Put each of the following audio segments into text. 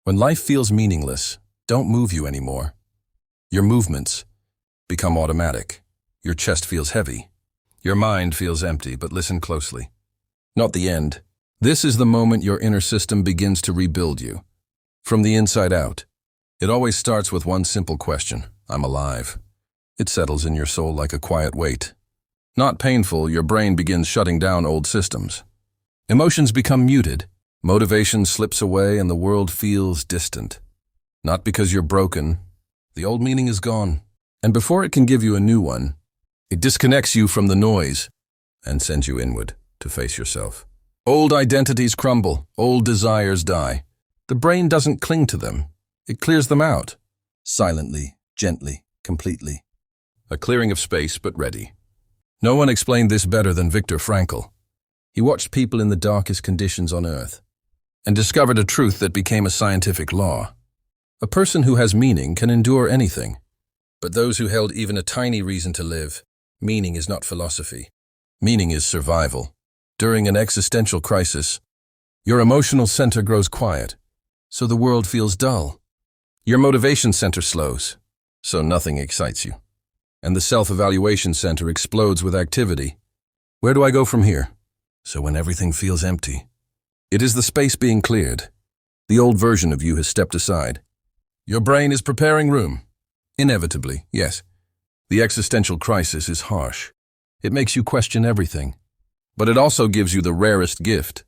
When life feels meaningless, don't move you anymore. Your movements become automatic. Your chest feels heavy. Your mind feels empty, but listen closely. Not the end. This is the moment your inner system begins to rebuild you. From the inside out. It always starts with one simple question: I'm alive. It settles in your soul like a quiet weight. Not painful, your brain begins shutting down old systems. Emotions become muted. Motivation slips away and the world feels distant. Not because you're broken. The old meaning is gone. And before it can give you a new one, it disconnects you from the noise and sends you inward to face yourself. Old identities crumble. Old desires die. The brain doesn't cling to them. It clears them out. Silently, gently, completely. A clearing of space, but ready. No one explained this better than Viktor Frankl. He watched people in the darkest conditions on Earth and discovered a truth that became a scientific law. A person who has meaning can endure anything. But those who held even a tiny reason to live, meaning is not philosophy. Meaning is survival. During an existential crisis, your emotional center grows quiet, so the world feels dull. Your motivation center slows, so nothing excites you. And the self-evaluation center explodes with activity. Where do I go from here? So when everything feels empty, it is the space being cleared. The old version of you has stepped aside. Your brain is preparing room. Inevitably, yes. The existential crisis is harsh. It makes you question everything. But it also gives you the rarest gift,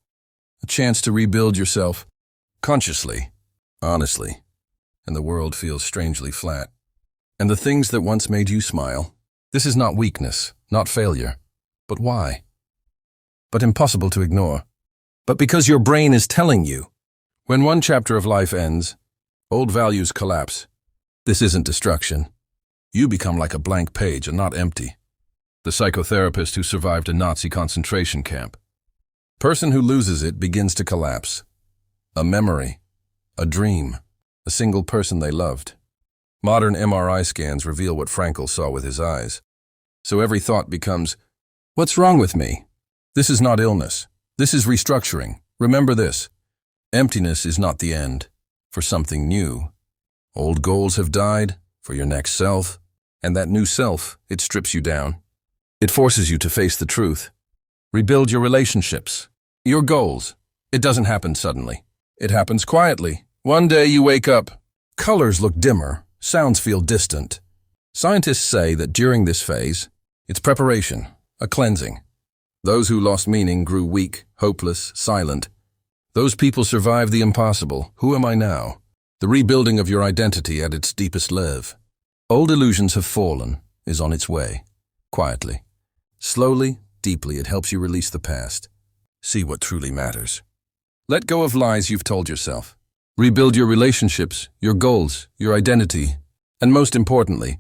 a chance to rebuild yourself consciously, honestly. And the world feels strangely flat. And the things that once made you smile, this is not weakness, not failure. But why? But impossible to ignore. But because your brain is telling you. When one chapter of life ends, old values collapse. This isn't destruction. You become like a blank page and not empty. The psychotherapist who survived a Nazi concentration camp. Person who loses it begins to collapse. A memory, a dream, a single person they loved. Modern MRI scans reveal what Frankl saw with his eyes. So every thought becomes, what's wrong with me? This is not illness. This is restructuring. Remember this. Emptiness is not the end. For something new. Old goals have died for your next self. And that new self, it strips you down. It forces you to face the truth. Rebuild your relationships. Your goals. It doesn't happen suddenly. It happens quietly. One day you wake up. Colors look dimmer. Sounds feel distant. Scientists say that during this phase, it's preparation, a cleansing. Those who lost meaning grew weak, hopeless, silent. Those people survived the impossible. Who am I now? The rebuilding of your identity at its deepest level. Old illusions have fallen, is on its way. Quietly. Slowly, deeply, it helps you release the past. See what truly matters. Let go of lies you've told yourself. Rebuild your relationships, your goals, your identity, and most importantly,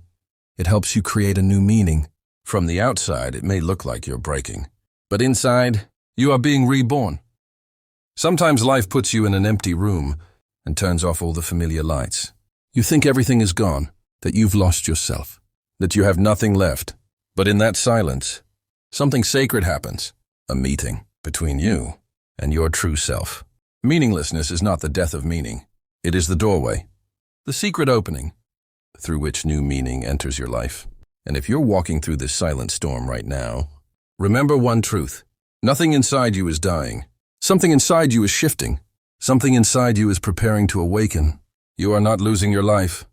it helps you create a new meaning. From the outside, it may look like you're breaking, but inside, you are being reborn. Sometimes life puts you in an empty room and turns off all the familiar lights. You think everything is gone, that you've lost yourself, that you have nothing left. But in that silence, something sacred happens, a meeting between you and your true self. Meaninglessness is not the death of meaning. It is the doorway, the secret opening, through which new meaning enters your life. And if you're walking through this silent storm right now, remember one truth. Nothing inside you is dying. Something inside you is shifting. Something inside you is preparing to awaken. You are not losing your life.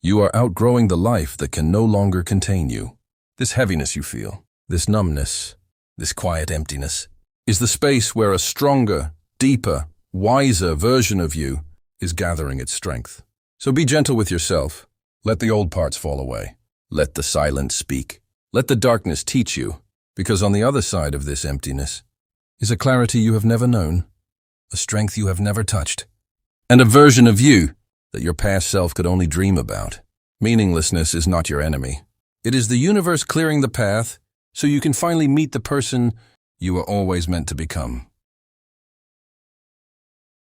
You are outgrowing the life that can no longer contain you. This heaviness you feel, this numbness, this quiet emptiness, is the space where a stronger, deeper, wiser version of you is gathering its strength. So be gentle with yourself. Let the old parts fall away. Let the silence speak. Let the darkness teach you, because on the other side of this emptiness is a clarity you have never known, a strength you have never touched, and a version of you that your past self could only dream about. Meaninglessness is not your enemy. It is the universe clearing the path so you can finally meet the person you were always meant to become.